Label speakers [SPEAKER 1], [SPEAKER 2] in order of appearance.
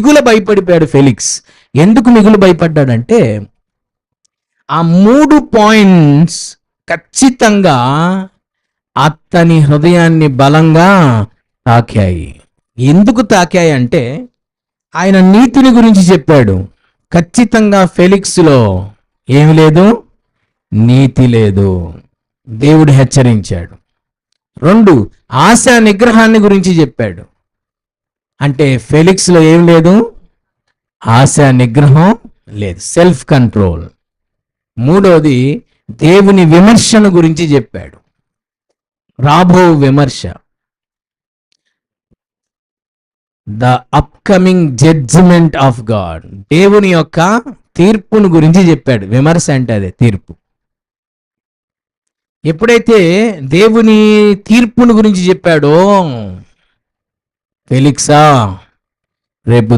[SPEAKER 1] మిగుల భయపడిపోయాడు ఫెలిక్స్. ఎందుకు మిగులు భయపడ్డాడంటే ఆ 3 పాయింట్స్ ఖచ్చితంగా అతని హృదయాన్ని బలంగా తాకాయి. ఎందుకు తాకాయి అంటే ఆయన నీతిని గురించి చెప్పాడు. ఖచ్చితంగా ఫెలిక్స్లో ఏమి లేదు, నీతి లేదు. దేవుడు హెచ్చరించాడు. 2, ఆశా నిగ్రహాన్ని గురించి చెప్పాడు. అంటే ఫెలిక్స్లో ఏం లేదు, ఆశా నిగ్రహం లేదు, సెల్ఫ్ కంట్రోల్. 3వది దేవుని విమర్శను గురించి చెప్పాడు, రాబో విమర్శ, the upcoming judgement of God, దేవుని యొక్క తీర్పును గురించి చెప్పాడు. విమర్శ అంటే అదే తీర్పు. ఎప్పుడైతే దేవుని తీర్పును గురించి చెప్పాడో ఫెలిక్సా రేపు